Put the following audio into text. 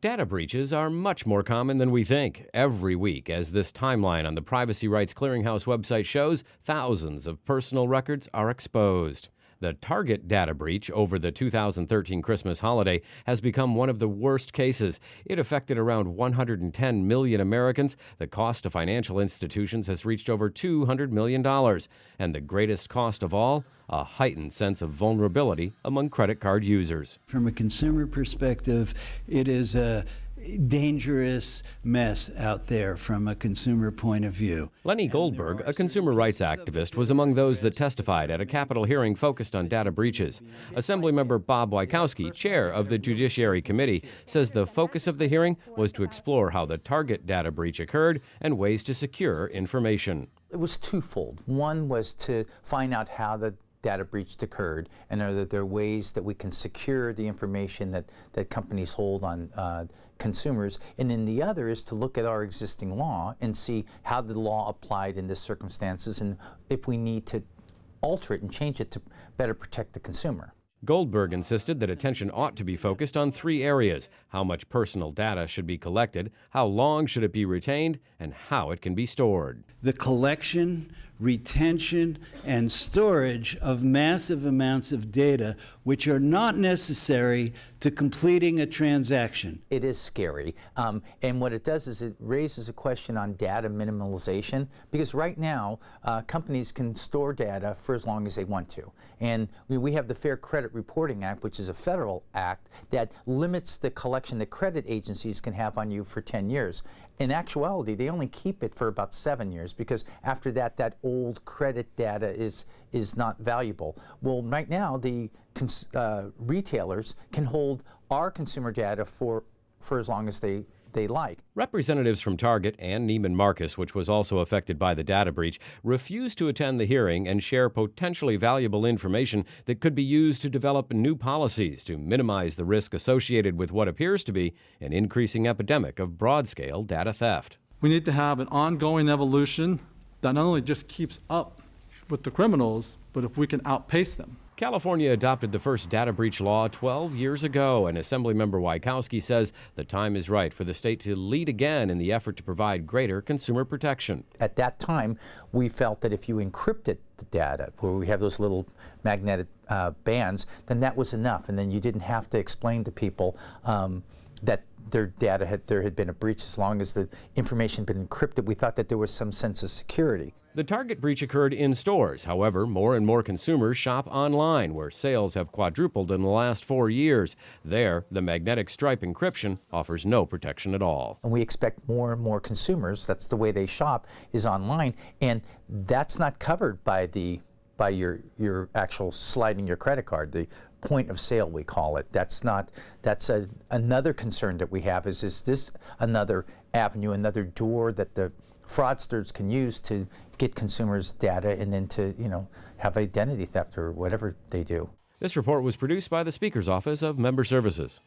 Data breaches are much more common than we think. Every week, as this timeline on the Privacy Rights Clearinghouse website shows, thousands of personal records are exposed. The Target data breach over the 2013 Christmas holiday has become one of the worst cases. It affected around 110 million Americans. The cost to financial institutions has reached over $200 million. And the greatest cost of all, a heightened sense of vulnerability among credit card users. From a consumer perspective, it is a dangerous mess out there from a consumer point of view. Lenny Goldberg, a consumer rights activist, was among those that testified at a Capitol hearing focused on data breaches. Assemblymember Bob Wieckowski, chair of the Judiciary Committee, says the focus of the hearing was to explore how the Target data breach occurred and ways to secure information. It was twofold. One was to find out how the data breach occurred, and are there ways that we can secure the information that companies hold on consumers. And then the other is to look at our existing law and see how the law applied in this circumstances and if we need to alter it and change it to better protect the consumer. Goldberg insisted that attention ought to be focused on three areas: how much personal data should be collected, how long should it be retained, and how it can be stored. The collection, retention, and storage of massive amounts of data which are not necessary to completing a transaction. It is scary, and what it does is it raises a question on data minimalization, because right now companies can store data for as long as they want to. And we have the Fair Credit Reporting Act, which is a federal act that limits the collection that credit agencies can have on you for 10 years. In actuality, they only keep it for about 7 years, because after that, that old credit data is not valuable. Well, right now, the retailers can hold our consumer data for as long as they like. Representatives from Target and Neiman Marcus, which was also affected by the data breach, refused to attend the hearing and share potentially valuable information that could be used to develop new policies to minimize the risk associated with what appears to be an increasing epidemic of broad-scale data theft. We need to have an ongoing evolution that not only just keeps up with the criminals, but if we can outpace them. California adopted the first data breach law 12 years ago, and Assemblymember Wieckowski says the time is right for the state to lead again in the effort to provide greater consumer protection. At that time, we felt that if you encrypted the data, where we have those little magnetic bands, then that was enough, and then you didn't have to explain to people that there had been a breach. As long as the information had been encrypted, we thought that there was some sense of security. The Target breach occurred in stores. However, more and more consumers shop online, where sales have quadrupled in the last 4 years. There, the magnetic stripe encryption offers no protection at all. And we expect more and more consumers, that's the way they shop, is online, and that's not covered by your actual sliding your credit card, the point of sale we call it. That's another concern that we have is this another avenue, another door that the fraudsters can use to get consumers' data and then to, have identity theft or whatever they do. This report was produced by the Speaker's Office of Member Services.